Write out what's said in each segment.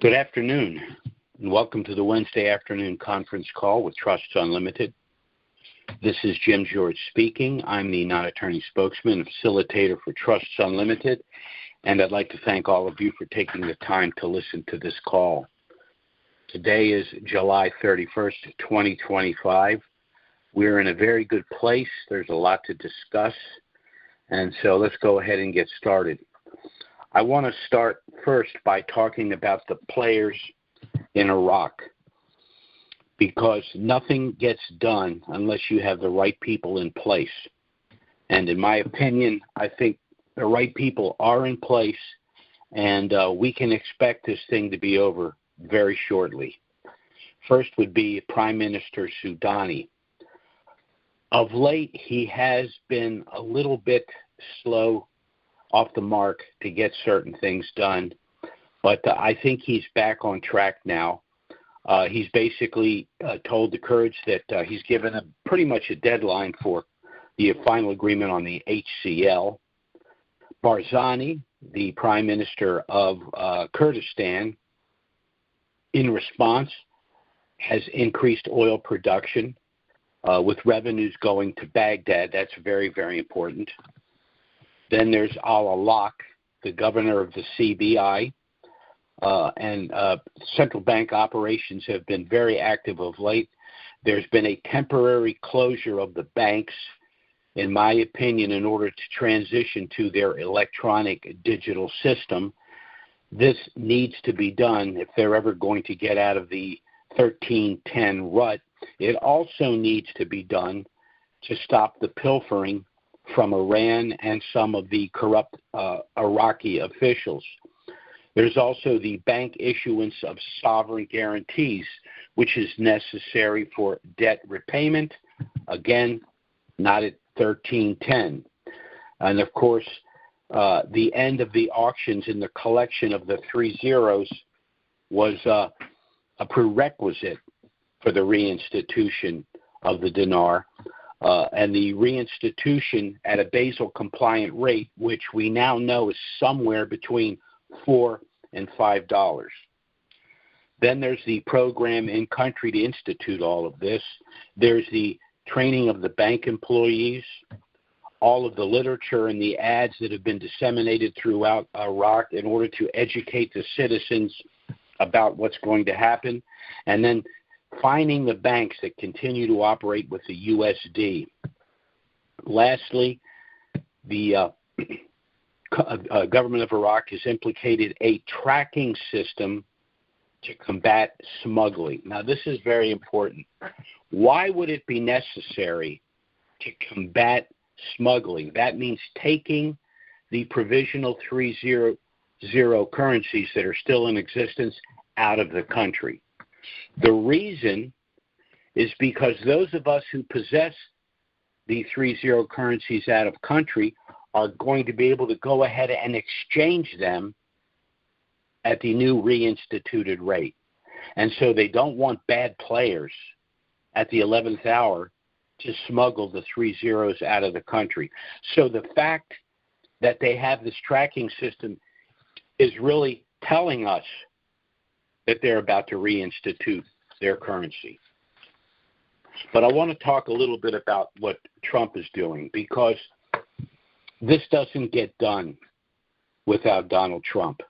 Good afternoon, and welcome to the Wednesday afternoon conference call with Trusts Unlimited. This is Jim George speaking. I'm the non-attorney spokesman and facilitator for Trusts Unlimited, and I'd like to thank all of you for taking the time to listen to this call. Today is July 31st, 2025. We're in a very good place. There's a lot to discuss, and so let's go ahead and get started. I want to start first by talking about the players in Iraq, because nothing gets done unless you have the right people in place. And in my opinion, I think the right people are in place, and we can expect this thing to be over very shortly. First would be Prime Minister Soudani. Of late, he has been a little bit slow off the mark to get certain things done, but I think he's back on track now. He's basically told the Kurds that he's given them pretty much a deadline for the final agreement on the HCL. Barzani, the Prime Minister of Kurdistan, in response, has increased oil production with revenues going to Baghdad. That's very, very important. Then there's Al-Alaq, the governor of the CBI, and central bank operations have been very active of late. There's been a temporary closure of the banks, in my opinion, in order to transition to their electronic digital system. This needs to be done if they're ever going to get out of the 1310 rut. It also needs to be done to stop the pilfering from Iran and some of the corrupt Iraqi officials. There's also the bank issuance of sovereign guarantees, which is necessary for debt repayment. Again, not at 1310. And of course, the end of the auctions in the collection of the 3 zeros was a prerequisite for the reinstitution of the dinar. And the reinstitution at a Basel-compliant rate, which we now know is somewhere between $4 and $5. Then there's the program in country to institute all of this. There's the training of the bank employees, all of the literature and the ads that have been disseminated throughout Iraq in order to educate the citizens about what's going to happen, and then finding the banks that continue to operate with the USD. Lastly, the government of Iraq has implicated a tracking system to combat smuggling. Now, this is very important. Why would it be necessary to combat smuggling? That means taking the provisional 300 currencies that are still in existence out of the country. The reason is because those of us who possess the 300 currencies out of country are going to be able to go ahead and exchange them at the new reinstituted rate. And so they don't want bad players at the 11th hour to smuggle the 3 zeros out of the country. So the fact that they have this tracking system is really telling us that they're about to reinstitute their currency. But I want to talk a little bit about what Trump is doing, because this doesn't get done without Donald Trump.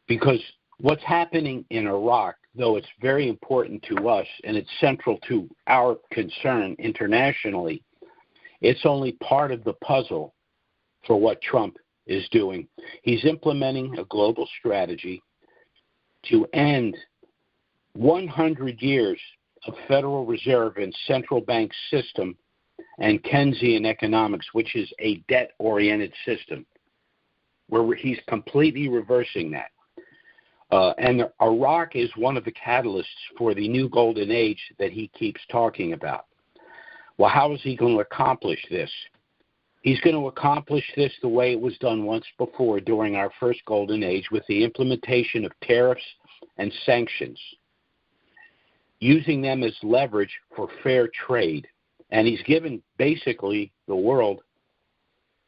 Because what's happening in Iraq, though it's very important to us and it's central to our concern internationally, it's only part of the puzzle for what Trump is doing. He's implementing a global strategy to end 100 years of Federal Reserve and central bank system and Keynesian economics, which is a debt-oriented system, where he's completely reversing that. And Iraq is one of the catalysts for the new golden age that he keeps talking about. Well, how is he going to accomplish this? He's going to accomplish this the way it was done once before during our first golden age, with the implementation of tariffs and sanctions, using them as leverage for fair trade. And he's given basically the world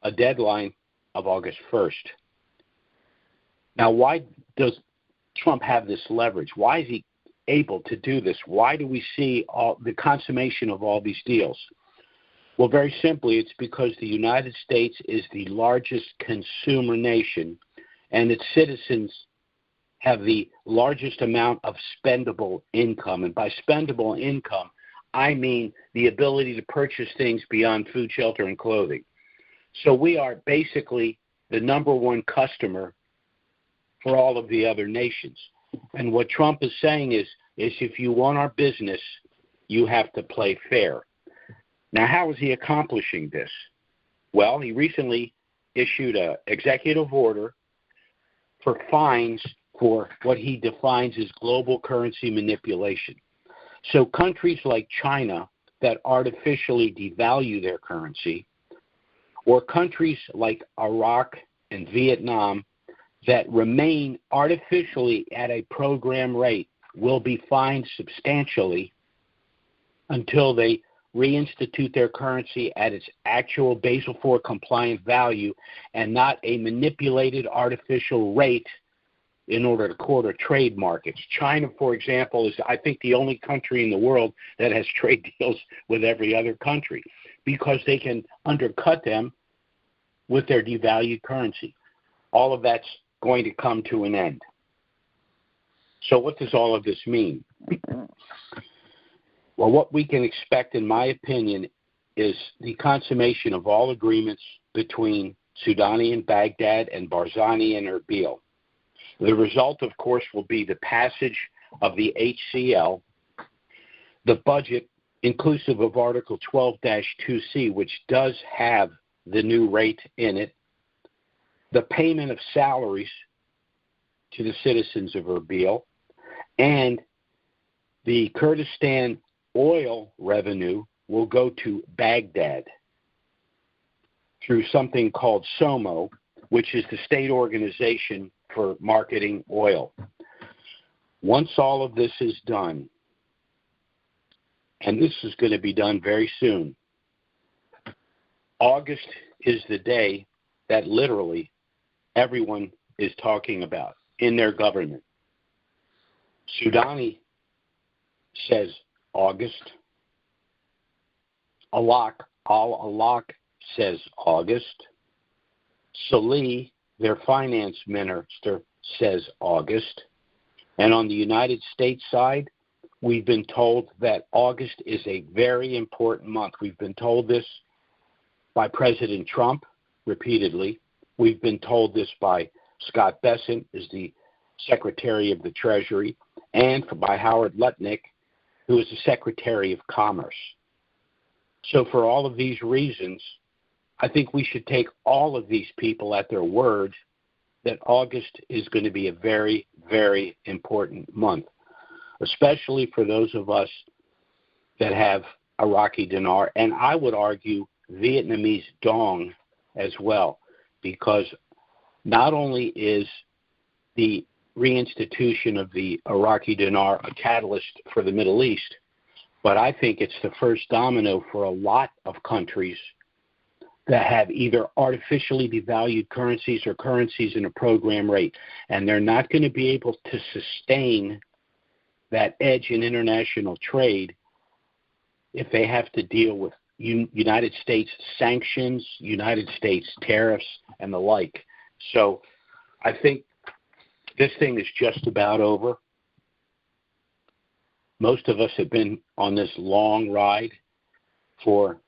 a deadline of August 1st. Now, why does Trump have this leverage? Why is he able to do this? Why do we see the consummation of all these deals? Well, very simply, it's because the United States is the largest consumer nation, and its citizens have the largest amount of spendable income. And by spendable income, I mean the ability to purchase things beyond food, shelter, and clothing. So we are basically the number one customer for all of the other nations. And what Trump is saying is if you want our business, you have to play fair. Now, how is he accomplishing this? Well, he recently issued an executive order for fines for what he defines as global currency manipulation. So countries like China that artificially devalue their currency, or countries like Iraq and Vietnam that remain artificially at a program rate, will be fined substantially until they reinstitute their currency at its actual Basel IV compliant value and not a manipulated artificial rate in order to quarter trade markets. China, for example, is, I think, the only country in the world that has trade deals with every other country because they can undercut them with their devalued currency. All of that's going to come to an end. So what does all of this mean? Well, what we can expect, in my opinion, is the consummation of all agreements between Soudani and Baghdad and Barzani and Erbil. The result, of course, will be the passage of the HCL, the budget inclusive of Article 12-2C, which does have the new rate in it, the payment of salaries to the citizens of Erbil, and the Kurdistan oil revenue will go to Baghdad through something called SOMO, which is the state organization for marketing oil. Once all of this is done, and this is going to be done very soon, August is the day that literally everyone is talking about in their government. Soudani says August. Al-Alaq says August. Salih, their finance minister, says August. And on the United States side, we've been told that August is a very important month. We've been told this by President Trump repeatedly. We've been told this by Scott Bessent, as the Secretary of the Treasury, and by Howard Lutnick, who is the Secretary of Commerce. So for all of these reasons, I think we should take all of these people at their word that August is going to be a very, very important month, especially for those of us that have Iraqi dinar, and I would argue Vietnamese dong as well, because not only is the reinstitution of the Iraqi dinar a catalyst for the Middle East, but I think it's the first domino for a lot of countries that have either artificially devalued currencies or currencies in a program rate, and they're not going to be able to sustain that edge in international trade if they have to deal with United States sanctions, United States tariffs, and the like. So I think this thing is just about over. Most of us have been on this long ride for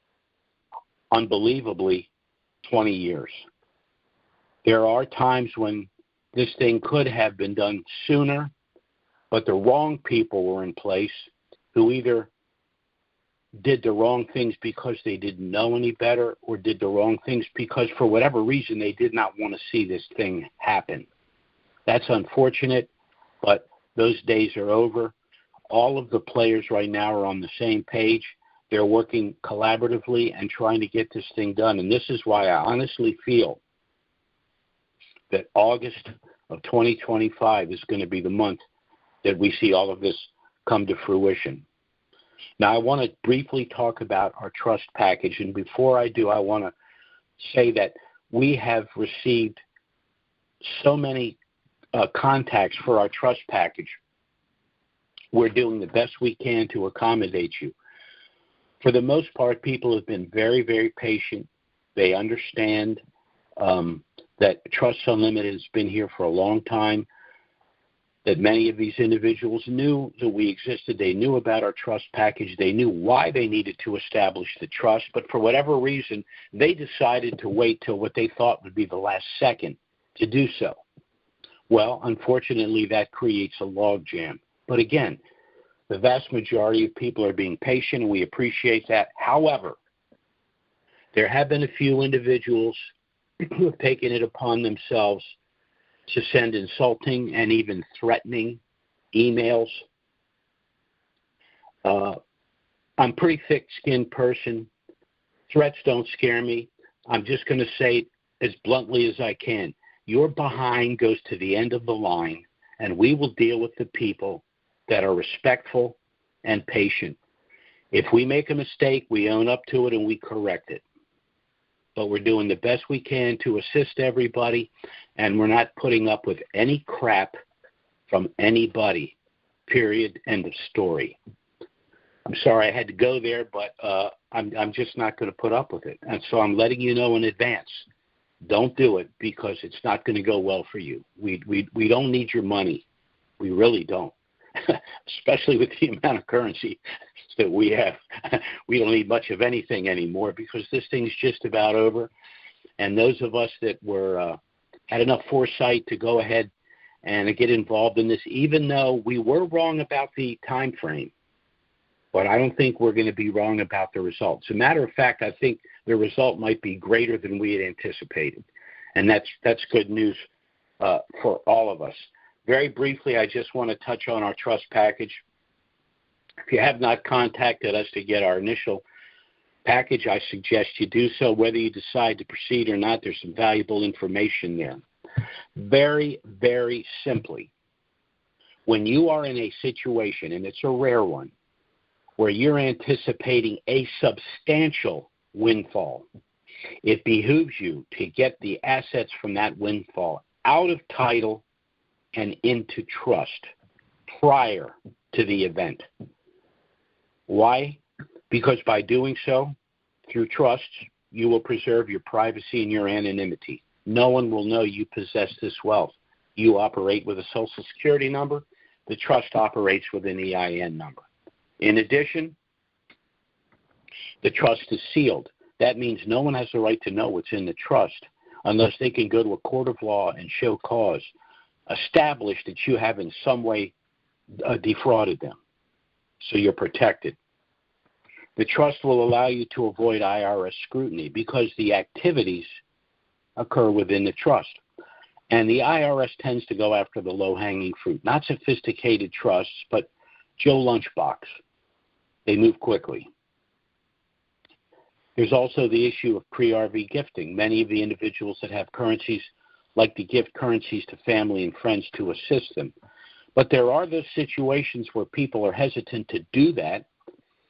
unbelievably 20 years. There are times when this thing could have been done sooner, but the wrong people were in place who either did the wrong things because they didn't know any better, or did the wrong things because for whatever reason they did not want to see this thing happen. That's unfortunate, but those days are over. All of the players right now are on the same page. They're working collaboratively and trying to get this thing done. And this is why I honestly feel that August of 2025 is going to be the month that we see all of this come to fruition. Now, I want to briefly talk about our trust package. And before I do, I want to say that we have received so many contacts for our trust package, we're doing the best we can to accommodate you. For the most part, people have been very, very patient. They understand that Trusts Unlimited has been here for a long time, that many of these individuals knew that we existed. They knew about our trust package. They knew why they needed to establish the trust, but for whatever reason, they decided to wait till what they thought would be the last second to do so. Well, unfortunately, that creates a logjam. But again, the vast majority of people are being patient, and we appreciate that. However, there have been a few individuals who have taken it upon themselves to send insulting and even threatening emails. I'm a pretty thick-skinned person. Threats don't scare me. I'm just going to say it as bluntly as I can. Your behind goes to the end of the line, and we will deal with the people that are respectful and patient. If we make a mistake, we own up to it and we correct it. But we're doing the best we can to assist everybody, and we're not putting up with any crap from anybody, period, end of story. I'm sorry I had to go there, but I'm just not going to put up with it. And so I'm letting you know in advance, don't do it, because it's not going to go well for you. We don't need your money. We really don't, especially with the amount of currency that we have. We don't need much of anything anymore because this thing's just about over. And those of us that were had enough foresight to go ahead and get involved in this, even though we were wrong about the time frame, but I don't think we're going to be wrong about the results. As a matter of fact, I think the result might be greater than we had anticipated, and that's good news for all of us. Very briefly, I just want to touch on our trust package. If you have not contacted us to get our initial package, I suggest you do so. Whether you decide to proceed or not, there's some valuable information there. Very, very simply, when you are in a situation, and it's a rare one, where you're anticipating a substantial windfall, it behooves you to get the assets from that windfall out of title and into trust prior to the event. Why? Because by doing so, through trust, you will preserve your privacy and your anonymity. No one will know you possess this wealth. You operate with a Social Security number. The trust operates with an EIN number. In addition, the trust is sealed. That means no one has the right to know what's in the trust unless they can go to a court of law and show cause, establish that you have in some way defrauded them. So you're protected. The trust will allow you to avoid IRS scrutiny because the activities occur within the trust. And the IRS tends to go after the low-hanging fruit, not sophisticated trusts, but Joe Lunchbox. They move quickly. There's also the issue of pre-RV gifting. Many of the individuals that have currencies like to gift currencies to family and friends to assist them. But there are those situations where people are hesitant to do that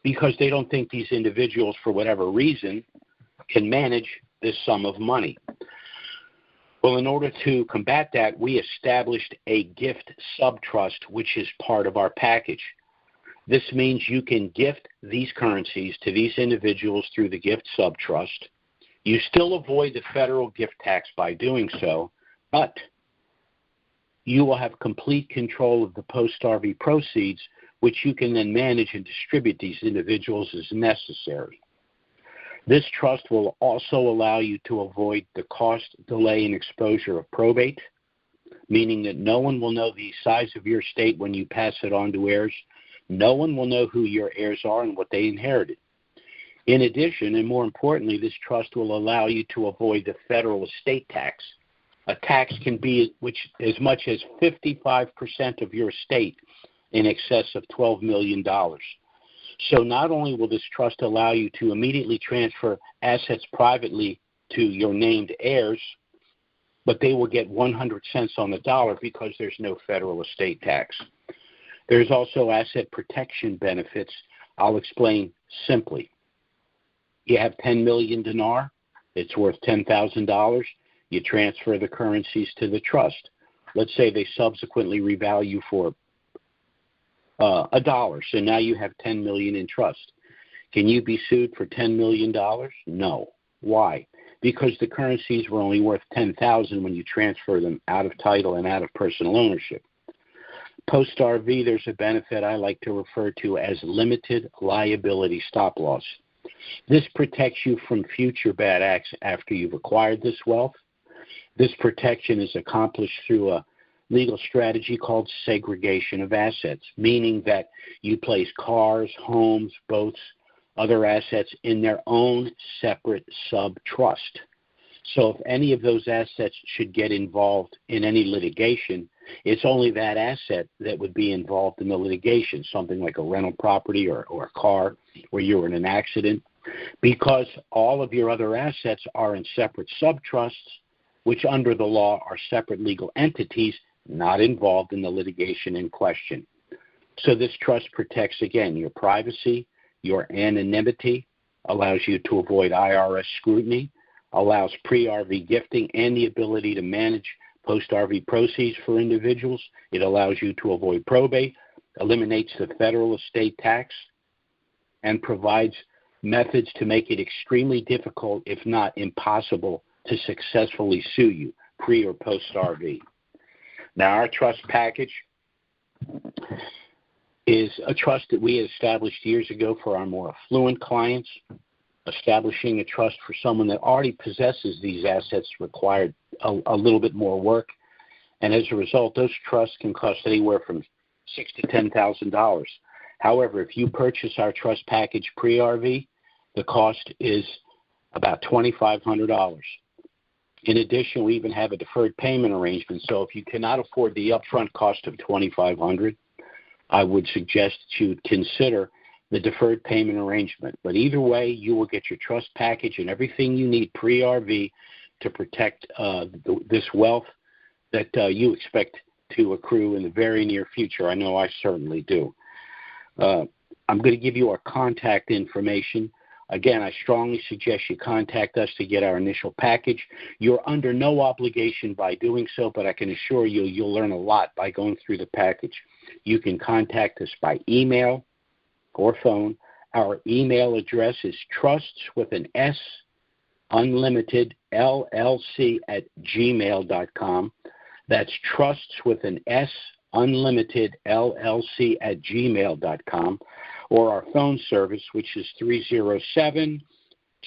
because they don't think these individuals, for whatever reason, can manage this sum of money. Well, in order to combat that, we established a gift subtrust, which is part of our package. This means you can gift these currencies to these individuals through the gift subtrust. You still avoid the federal gift tax by doing so, but you will have complete control of the post-RV proceeds, which you can then manage and distribute these individuals as necessary. This trust will also allow you to avoid the cost, delay, and exposure of probate, meaning that no one will know the size of your estate when you pass it on to heirs. No one will know who your heirs are and what they inherited. In addition, and more importantly, this trust will allow you to avoid the federal estate tax. A tax can be as much as 55% of your estate in excess of $12 million. So not only will this trust allow you to immediately transfer assets privately to your named heirs, but they will get 100 cents on the dollar because there's no federal estate tax. There's also asset protection benefits. I'll explain simply. You have 10 million dinar. It's worth $10,000. You transfer the currencies to the trust. let's say they subsequently revalue for $1, so now you have $10 million in trust. Can you be sued for $10 million? No. Why? Because the currencies were only worth $10,000 when you transfer them out of title and out of personal ownership. Post-RV, there's a benefit I like to refer to as limited liability stop-loss. This protects you from future bad acts after you've acquired this wealth. This protection is accomplished through a legal strategy called segregation of assets, meaning that you place cars, homes, boats, other assets in their own separate sub-trust. So if any of those assets should get involved in any litigation, it's only that asset that would be involved in the litigation, something like a rental property or a car where you were in an accident, because all of your other assets are in separate sub-trusts, which under the law are separate legal entities not involved in the litigation in question. So this trust protects, again, your privacy, your anonymity, allows you to avoid IRS scrutiny, allows pre-RV gifting and the ability to manage post-RV proceeds for individuals. It allows you to avoid probate, eliminates the federal estate tax, and provides methods to make it extremely difficult, if not impossible, to successfully sue you, pre or post-RV. Now, our trust package is a trust that we had established years ago for our more affluent clients. Establishing a trust for someone that already possesses these assets required a little bit more work, and as a result, those trusts can cost anywhere from $6,000 to $10,000. However, if you purchase our trust package pre-RV, the cost is about $2,500. In addition, we even have a deferred payment arrangement, so if you cannot afford the upfront cost of $2,500, I would suggest that you consider the deferred payment arrangement. But either way, you will get your trust package and everything you need pre-RV to protect this wealth that you expect to accrue in the very near future. I know I certainly do. I'm going to give you our contact information. Again, I strongly suggest you contact us to get our initial package. You're under no obligation by doing so, but I can assure you you'll learn a lot by going through the package. You can contact us by email or phone. Our email address is trusts with an S, unlimited LLC at gmail.com. That's trusts with an S, unlimited LLC at gmail.com. Or our phone service, which is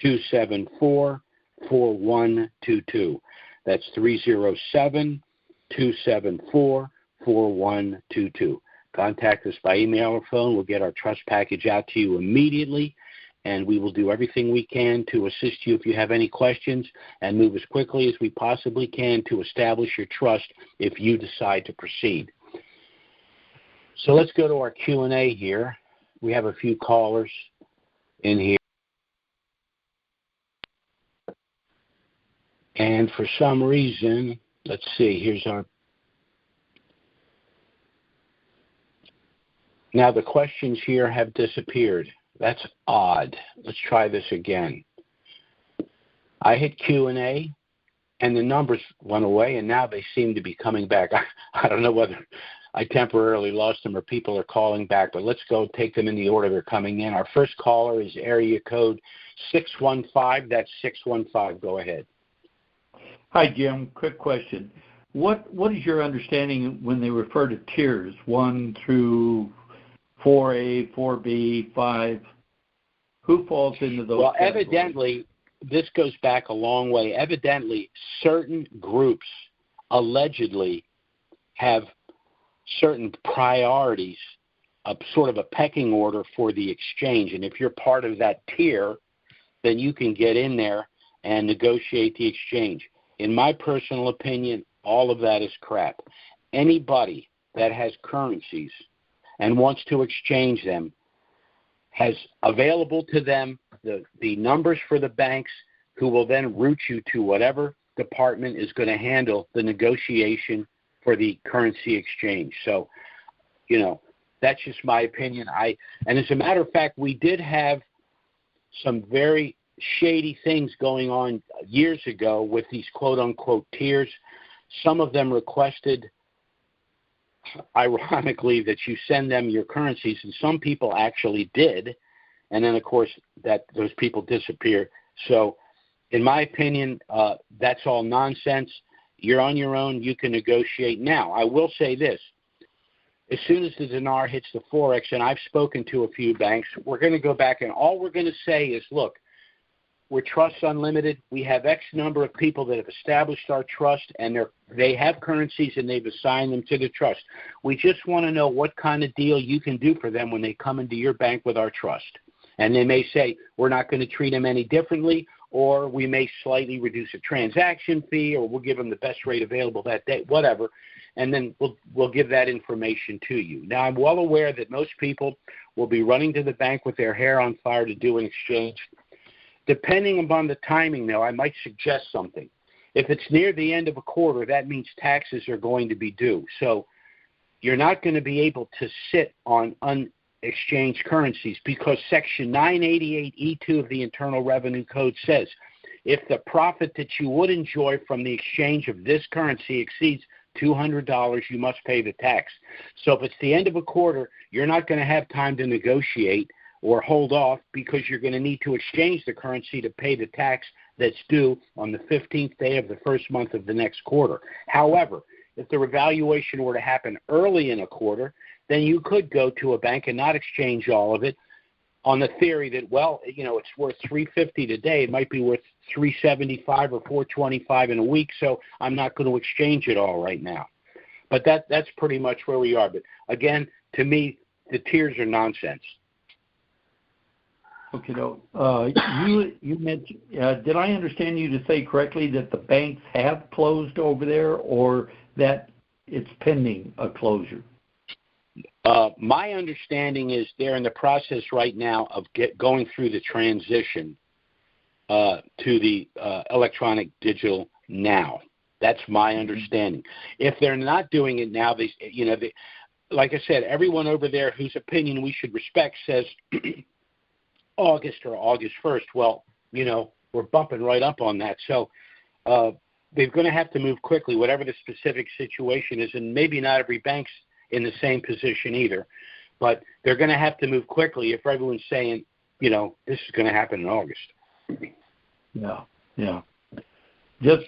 307-274-4122. That's 307-274-4122. Contact us by email or phone. We'll get our trust package out to you immediately, and we will do everything we can to assist you if you have any questions and move as quickly as we possibly can to establish your trust if you decide to proceed. So let's go to our Q&A here. We have a few callers in here. And for some reason, let's see, here's our... Now the questions here have disappeared. That's odd. Let's try this again. I hit Q&A, and the numbers went away, and now they seem to be coming back. I don't know whether I temporarily lost them or people are calling back, but let's go take them in the order they're coming in. Our first caller is area code 615. That's 615. Go ahead. Hi, Jim. Quick question. What is your understanding when they refer to tiers, 1 through 4A, 4B, 5? Who falls into those categories? Evidently, this goes back a long way. Evidently, certain groups allegedly have certain priorities, sort of a pecking order for the exchange. And if you're part of that tier, then you can get in there and negotiate the exchange. In my personal opinion, all of that is crap. Anybody that has currencies and wants to exchange them has available to them the numbers for the banks, who will then route you to whatever department is going to handle the negotiation for the currency exchange. So, that's just my opinion. And as a matter of fact, we did have some very shady things going on years ago with these quote-unquote tiers. Some of them requested ironically, that you send them your currencies, and some people actually did, and then, of course, that those people disappear. So in my opinion, that's all nonsense. You're on your own. You can negotiate. Now, I will say this. As soon as the dinar hits the Forex, and I've spoken to a few banks, we're going to go back, and all we're going to say is, look, we're Trusts Unlimited. We have X number of people that have established our trust, and they have currencies, and they've assigned them to the trust. We just want to know what kind of deal you can do for them when they come into your bank with our trust. And they may say, we're not going to treat them any differently, or we may slightly reduce a transaction fee, or we'll give them the best rate available that day, whatever, and then we'll give that information to you. Now, I'm well aware that most people will be running to the bank with their hair on fire to do an exchange. Depending upon the timing, though, I might suggest something. If it's near the end of a quarter, that means taxes are going to be due. So you're not going to be able to sit on unexchanged currencies because Section 988E2 of the Internal Revenue Code says if the profit that you would enjoy from the exchange of this currency exceeds $200, you must pay the tax. So if it's the end of a quarter, you're not going to have time to negotiate or hold off because you're going to need to exchange the currency to pay the tax that's due on the 15th day of the first month of the next quarter. However, if the revaluation were to happen early in a quarter, then you could go to a bank and not exchange all of it on the theory that, well, it's worth $350 today. It might be worth $375 or $425 in a week, so I'm not going to exchange it all right now. But that's pretty much where we are. But again, to me, the tiers are nonsense. Okay, you mentioned, did I understand you to say correctly that the banks have closed over there or that it's pending a closure? My understanding is they're in the process right now of going through the transition to the electronic digital now. That's my understanding. If they're not doing it now, they like I said, everyone over there whose opinion we should respect says August or August 1st. Well, we're bumping right up on that. So they're going to have to move quickly, whatever the specific situation is, and maybe not every bank's in the same position either. But they're going to have to move quickly if everyone's saying, this is going to happen in August. Yeah.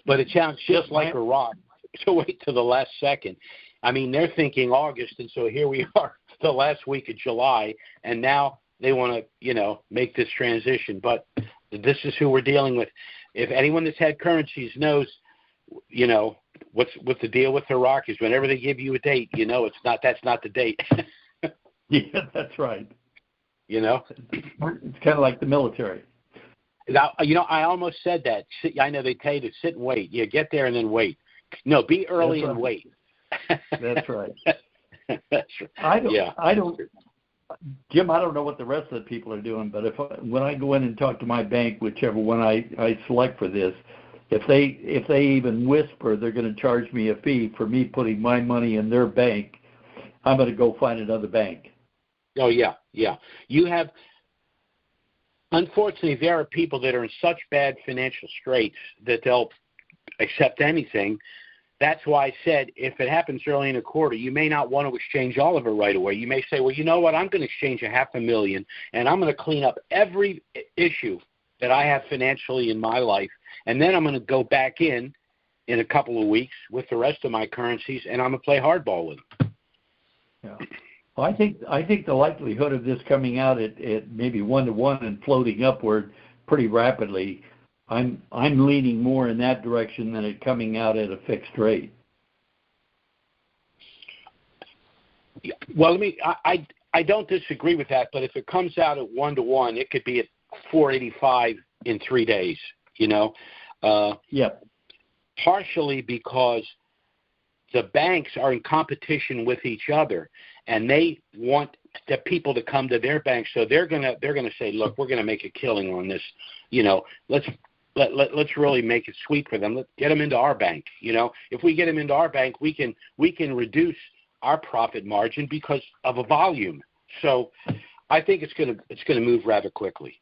But it sounds just like Iraq to wait till the last second. I mean, they're thinking August, and so here we are, the last week of July, and now they want to, make this transition. But this is who we're dealing with. If anyone that's had currencies knows, what's the deal with Iraq is whenever they give you a date, that's not the date. Yeah, that's right. It's kind of like the military. Now, I almost said that. I know they tell you to sit and wait. Yeah, get there and then wait. No, be early and wait. That's right. That's right. I don't, Jim, I don't know what the rest of the people are doing, but when I go in and talk to my bank, whichever one I select for this, if they even whisper they're going to charge me a fee for me putting my money in their bank, I'm going to go find another bank. Oh, yeah. You have, unfortunately, there are people that are in such bad financial straits that they'll accept anything. That's why I said if it happens early in a quarter, you may not want to exchange all of it right away. You may say, well, you know what, I'm going to exchange $500,000, and I'm going to clean up every issue that I have financially in my life, and then I'm going to go back in a couple of weeks with the rest of my currencies, and I'm going to play hardball with them. Yeah. Well, I think the likelihood of this coming out at maybe 1-to-1 and floating upward pretty rapidly, I'm leaning more in that direction than it coming out at a fixed rate. Well, I don't disagree with that, but if it comes out at 1-to-1, it could be at 485 in 3 days. Partially because the banks are in competition with each other, and they want the people to come to their bank, so they're gonna say, look, we're gonna make a killing on this. Let's really make it sweet for them. Let's get them into our bank. If we get them into our bank, we can reduce our profit margin because of a volume. So I think it's gonna move rather quickly.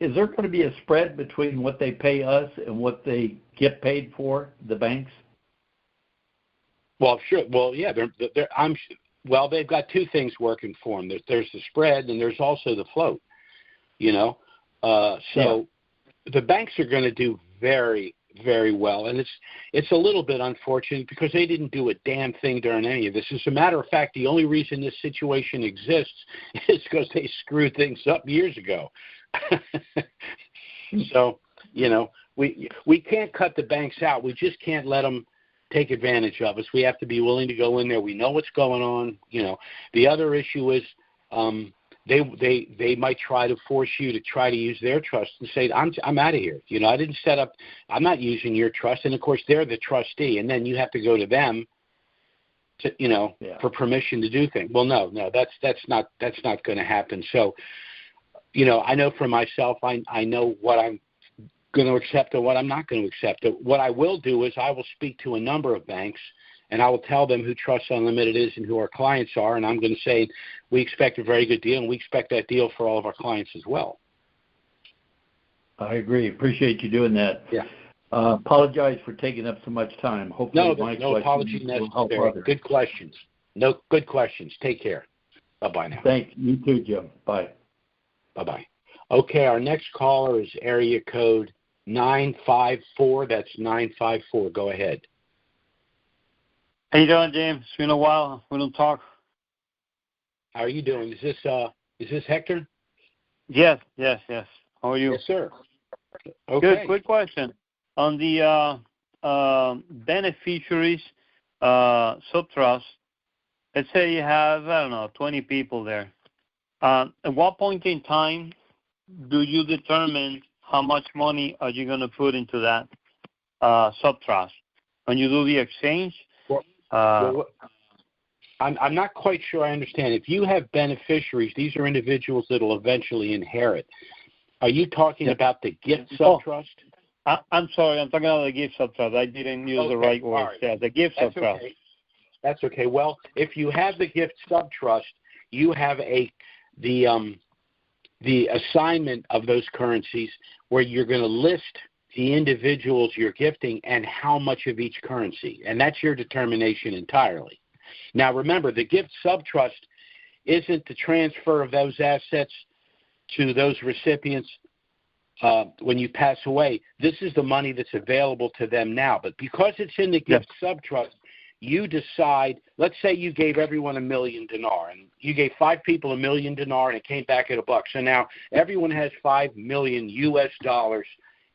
Is there going to be a spread between what they pay us and what they get paid for, the banks? Well, sure. Well, yeah. Well, they've got two things working for them. There's the spread, and there's also the float. So the banks are going to do very, very well, and it's a little bit unfortunate because they didn't do a damn thing during any of this. As a matter of fact, the only reason this situation exists is because they screwed things up years ago. So, we can't cut the banks out. We just can't let them take advantage of us. We have to be willing to go in there. We know what's going on. The other issue is they might try to force you to try to use their trust and say, I'm out of here. I didn't set up. I'm not using your trust. And of course, they're the trustee, and then you have to go to them to for permission to do things. Well, no, that's not going to happen. So, I know for myself, I know what I'm going to accept and what I'm not going to accept. What I will do is I will speak to a number of banks, and I will tell them who Trusts Unlimited is and who our clients are, and I'm going to say we expect a very good deal, and we expect that deal for all of our clients as well. I agree. Appreciate you doing that. Yeah. Apologize for taking up so much time. Hopefully no apology necessary. Good questions. No, good questions. Take care. Bye-bye now. Thanks. You too, Jim. Bye. Bye-bye. Okay, our next caller is area code 954. That's 954. Go ahead. How you doing, James? It's been a while. We don't talk. How are you doing? Is this Hector? Yes. How are you? Yes, sir. Okay. Good. Quick question. On the beneficiaries subtrust, let's say you have, 20 people there. At what point in time do you determine how much money are you going to put into that subtrust? When you do the exchange? I'm not quite sure I understand. If you have beneficiaries, these are individuals that will eventually inherit. Are you talking about the gift subtrust? I'm sorry. I'm talking about the gift subtrust. I didn't use the right word. Right. Yeah, the gift subtrust. Okay. That's okay. Well, if you have the gift subtrust, you have the assignment of those currencies where you're going to list the individuals you're gifting and how much of each currency. And that's your determination entirely. Now, remember, the gift subtrust isn't the transfer of those assets to those recipients when you pass away. This is the money that's available to them now. But because it's in the gift subtrust, you decide, let's say you gave everyone $1 million dinar, and you gave 5 people $1 million dinar, and it came back at $1. So now everyone has $5 million US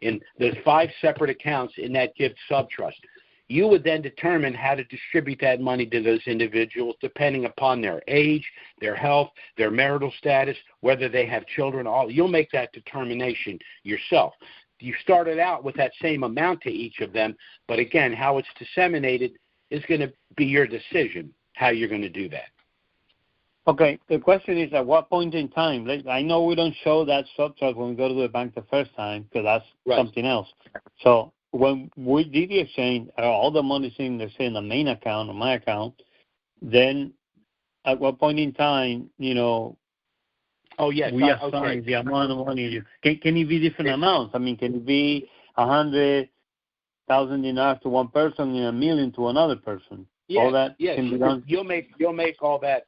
in there's 5 separate accounts in that gift subtrust. You would then determine how to distribute that money to those individuals depending upon their age, their health, their marital status, whether they have children. You'll make that determination yourself. You started out with that same amount to each of them, but again, how it's disseminated is going to be your decision how you're going to do that. Okay. The question is, at what point in time? I know we don't show that subtrust when we go to the bank the first time because that's something else. So when we did the exchange, all the money's in, let's say, in the main account or my account, then at what point in time, we assign the amount of money. Can it be different amounts? I mean, can it be 100,000 dinars to one person and $1 million to another person? Yes, all that can be done? You'll make all that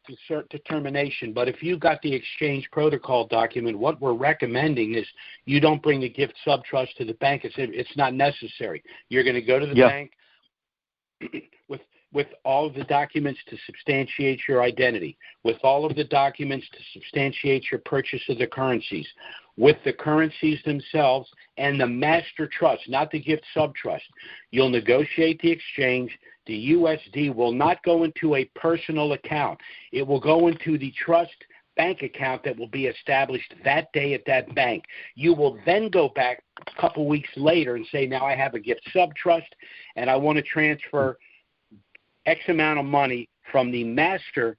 determination. But if you got the exchange protocol document, what we're recommending is you don't bring the gift subtrust to the bank. It's not necessary. You're going to go to the bank with all of the documents to substantiate your identity, with all of the documents to substantiate your purchase of the currencies, with the currencies themselves and the master trust, not the gift subtrust. You'll negotiate the exchange. The USD will not go into a personal account. It will go into the trust bank account that will be established that day at that bank. You will then go back a couple weeks later and say, now I have a gift subtrust and I want to transfer X amount of money from the master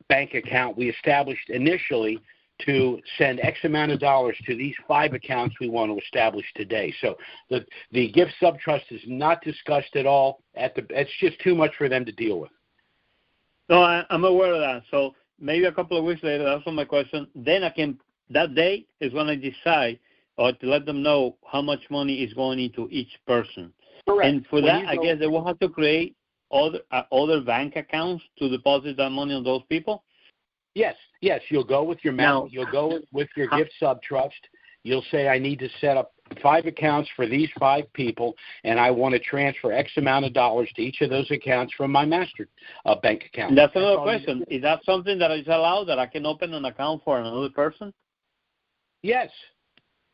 bank account we established initially to send X amount of dollars to these 5 accounts we want to establish today. So the gift subtrust is not discussed at all. It's just too much for them to deal with. No, I'm aware of that. So maybe a couple of weeks later, that's my question. Then that day is when I decide or to let them know how much money is going into each person. Correct. And for that, I guess they will have to create other bank accounts to deposit that money on those people? Yes. You'll go with your You'll go with your gift sub trust. You'll say, I need to set up 5 accounts for these 5 people, and I want to transfer X amount of dollars to each of those accounts from my master bank account. That's another question. Is that something that is allowed, that I can open an account for another person? Yes.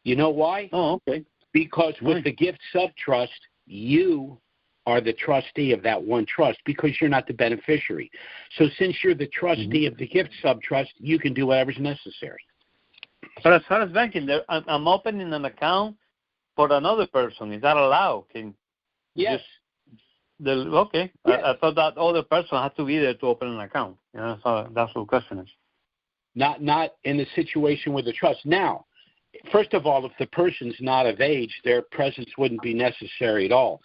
You know why? Oh, okay. Because with the gift sub trust, you are the trustee of that one trust because you're not the beneficiary. So since you're the trustee of the gift sub trust, you can do whatever's necessary. But as far as banking, I'm opening an account for another person. Is that allowed? Yes. Okay. Yes. I thought that other person had to be there to open an account. So that's what the question is. Not in the situation with the trust. Now, first of all, if the person's not of age, their presence wouldn't be necessary at all.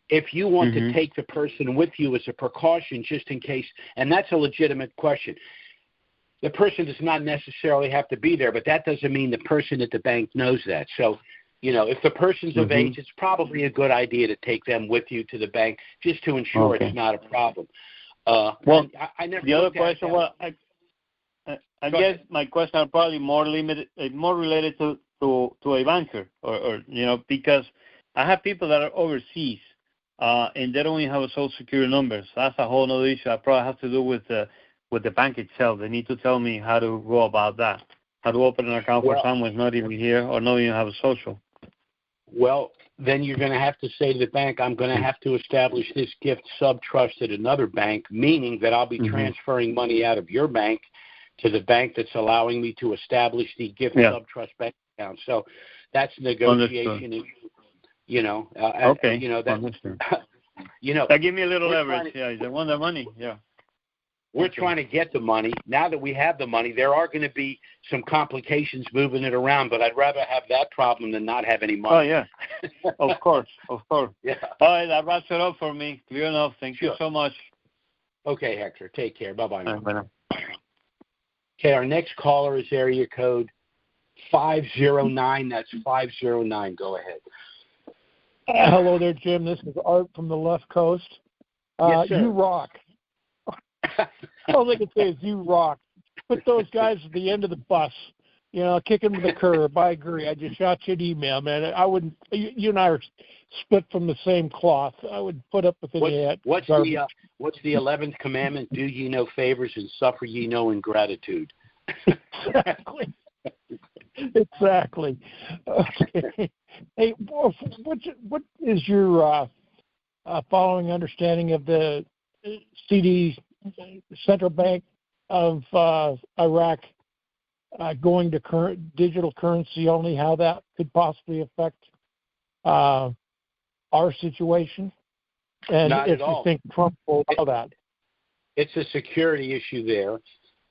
If you want to take the person with you as a precaution just in case, and that's a legitimate question, the person does not necessarily have to be there, but that doesn't mean the person at the bank knows that. So, if the person's of age, it's probably a good idea to take them with you to the bank just to ensure it's not a problem. I never the other question was, I guess my question are probably more related to a banker, or because I have people that are overseas, and they don't even have a social security number. So that's a whole other issue. I probably have to do with the bank itself. They need to tell me how to go about that, how to open an account for someone who's not even here or not even have a social. Well, then you're going to have to say to the bank, I'm going to have to establish this gift sub-trust at another bank, meaning that I'll be transferring money out of your bank to the bank that's allowing me to establish the gift sub-trust bank account. So that's negotiation issue. Okay. That give me a little leverage. They want the money. Yeah. We're trying to get the money. Now that we have the money, there are going to be some complications moving it around, but I'd rather have that problem than not have any money. Oh, yeah. Of course. Yeah. All right, that wraps it up for me. Clear enough. Thank you so much. Okay, Hector. Take care. Bye-bye. Bye. Okay, our next caller is area code 509. That's 509. Go ahead. Hello there, Jim. This is Art from the left coast. Yes, sir. You rock. All I can say is you rock. Put those guys at the end of the bus. Kick them to the curb. I agree. I just shot you an email, man. I wouldn't. You and I are split from the same cloth. I would put up with any of that. What's the 11th commandment? Do ye no favors and suffer ye no ingratitude. Exactly. Okay. Hey, what is your following understanding of the CD Central Bank of Iraq going to current digital currency only? How that could possibly affect our situation, and Not if at all. You think Trump will allow that? It's a security issue there.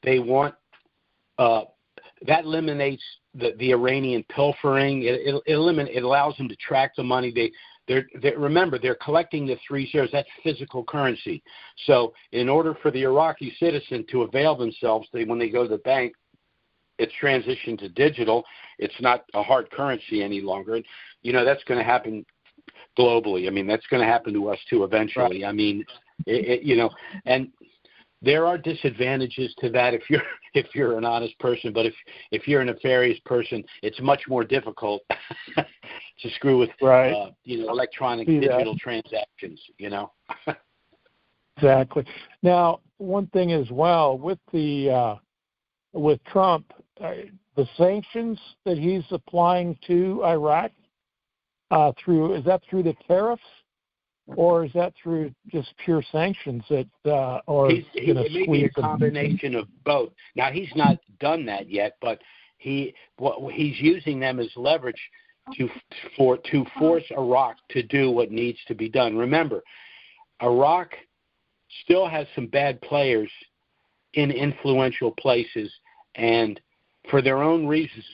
They want that eliminates the Iranian pilfering. It allows them to track the money. Remember, they're collecting the 3 zeros. That's physical currency. So in order for the Iraqi citizen to avail themselves, when they go to the bank, it's transitioned to digital. It's not a hard currency any longer. And, that's going to happen globally. I mean, that's going to happen to us too eventually. Right. I mean, and there are disadvantages to that if you're an honest person, but if you're a nefarious person, it's much more difficult to screw with electronic digital transactions. Exactly. Now, one thing as well with with Trump, the sanctions that he's applying to Iraq is that through the tariffs? Or is that through just pure sanctions he's maybe a combination of both. Now, he's not done that yet, but he's using them as leverage to force Iraq to do what needs to be done. Remember, Iraq still has some bad players in influential places, and for their own reasons,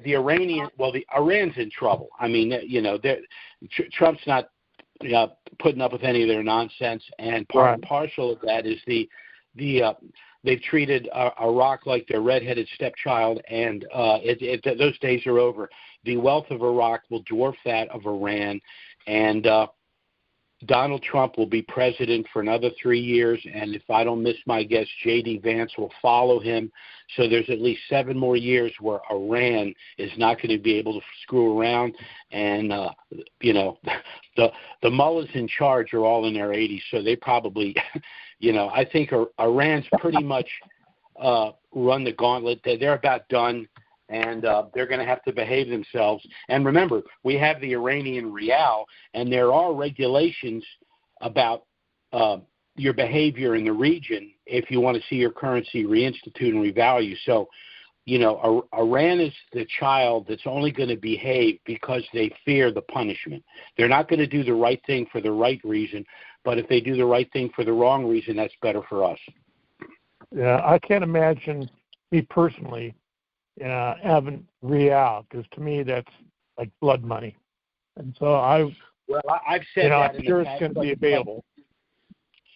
Iran's in trouble. I mean, Trump's not putting up with any of their nonsense, and part and parcel of that is they've treated Iraq like their redheaded stepchild, and those days are over. The wealth of Iraq will dwarf that of Iran, and Donald Trump will be president for another 3 years, and if I don't miss my guess, J.D. Vance will follow him. So there's at least 7 more years where Iran is not going to be able to screw around. And, the mullahs in charge are all in their 80s, so they probably, I think Iran's pretty much run the gauntlet. They're about done. And they're going to have to behave themselves. And remember, we have the Iranian rial, and there are regulations about your behavior in the region if you want to see your currency reinstitute and revalue. So, Iran is the child that's only going to behave because they fear the punishment. They're not going to do the right thing for the right reason, but if they do the right thing for the wrong reason, that's better for us. Yeah, I can't imagine me personally having real, because to me that's like blood money, and so I've said that. I'm sure it's going to be available.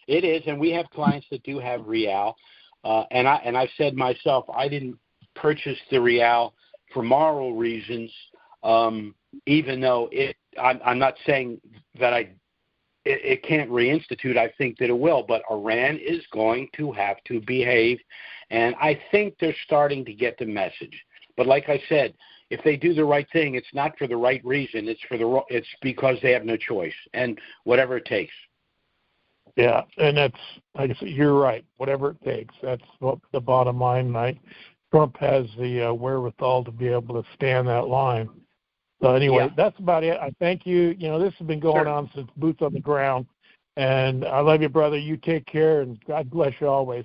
It is, and we have clients that do have real, and I've said myself, I didn't purchase the real for moral reasons, even though I'm not saying that it can't reinstitute. I think that it will, but Iran is going to have to behave, and I think they're starting to get the message. But like I said, if they do the right thing, it's not for the right reason. It's because they have no choice, and whatever it takes. Yeah, and that's, like I said, you're right. Whatever it takes. That's what the bottom line. Trump has the wherewithal to be able to stand that line. So anyway, That's about it. I thank you. This has been going on since boots on the ground. And I love you, brother. You take care, and God bless you always.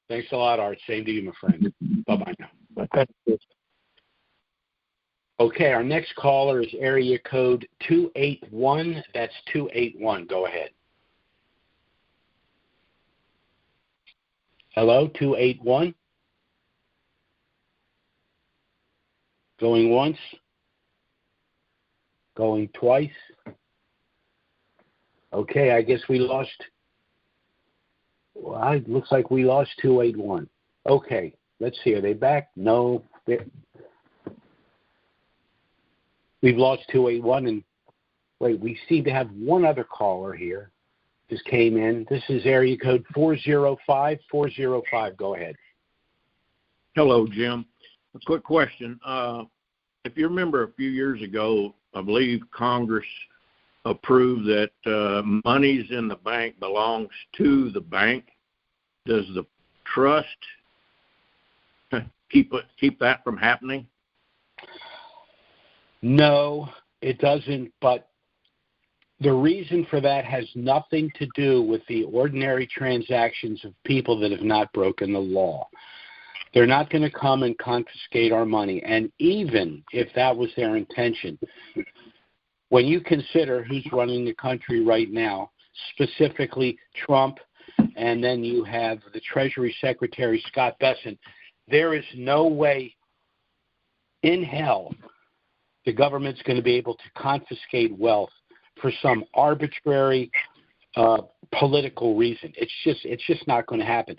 Thanks a lot, Art. Same to you, my friend. Bye-bye now. Okay, our next caller is area code 281. That's 281. Go ahead. Hello, 281. Going once. Going twice. Okay, I guess we lost. Well, it looks like we lost 281. Okay, let's see. Are they back? No. We've lost 281. And wait, we seem to have one other caller here. Just came in. This is area code 405. 405. Go ahead. Hello, Jim. A quick question. If you remember a few years ago, I believe Congress approved that monies in the bank belongs to the bank. Does the trust keep that from happening? No, it doesn't. But the reason for that has nothing to do with the ordinary transactions of people that have not broken the law. They're not going to come and confiscate our money. And even if that was their intention, when you consider who's running the country right now, specifically Trump, and then you have the Treasury Secretary, Scott Bessent, there is no way in hell the government's going to be able to confiscate wealth for some arbitrary political reason. It's just not going to happen.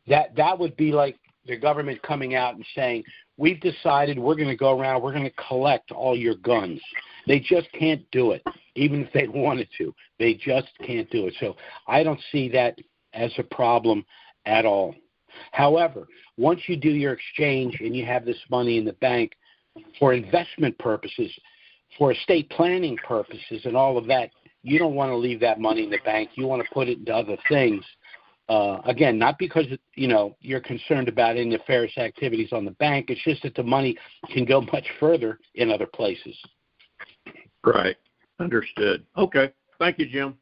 That would be like the government coming out and saying, we've decided we're going to go around, we're going to collect all your guns. They just can't do it, even if they wanted to. They just can't do it. So I don't see that as a problem at all. However, once you do your exchange and you have this money in the bank for investment purposes, for estate planning purposes and all of that, you don't want to leave that money in the bank. You want to put it into other things. Again, not because you're concerned about any nefarious activities on the bank. It's just that the money can go much further in other places. Right. Understood. Okay. Thank you, Jim.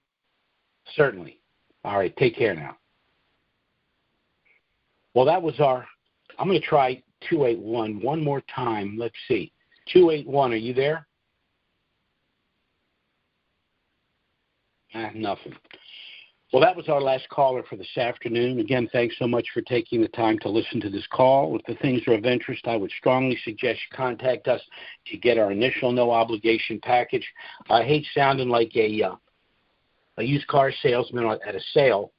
Certainly. All right. Take care now. Well, that was I'm going to try 281 one more time. Let's see. 281, are you there? Nothing. Well, that was our last caller for this afternoon. Again, thanks so much for taking the time to listen to this call. If the things are of interest, I would strongly suggest you contact us to get our initial no-obligation package. I hate sounding like a used car salesman at a sale,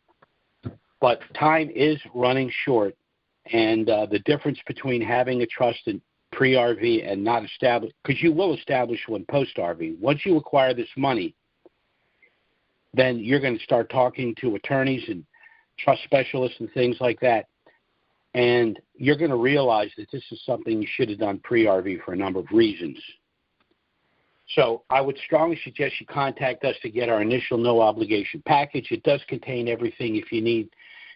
but time is running short, and the difference between having a trust in pre-RV and not established, because you will establish one post-RV. Once you acquire this money, then you're going to start talking to attorneys and trust specialists and things like that. And you're going to realize that this is something you should have done pre-RV for a number of reasons. So I would strongly suggest you contact us to get our initial no-obligation package. It does contain everything if you need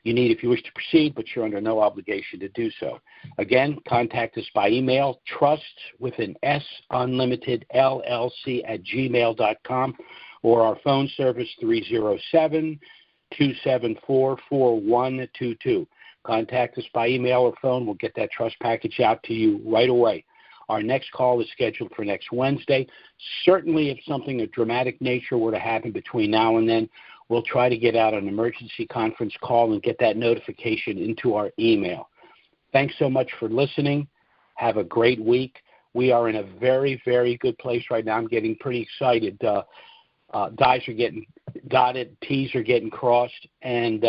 if you wish to proceed, but you're under no obligation to do so. Again, contact us by email, Trusts with an S, Unlimited LLC @gmail.com, or our phone service 307-274-4122. Contact us by email or phone. We'll get that trust package out to you right away. Our next call is scheduled for next Wednesday. Certainly, if something of dramatic nature were to happen between now and then, we'll try to get out an emergency conference call and get that notification into our email. Thanks so much for listening. Have a great week. We are in a very, very good place right now. I'm getting pretty excited. I's are getting dotted, T's are getting crossed, and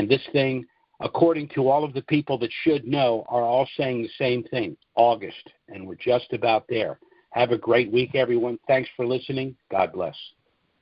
this thing, according to all of the people that should know, are all saying the same thing, August, and we're just about there. Have a great week, everyone. Thanks for listening. God bless.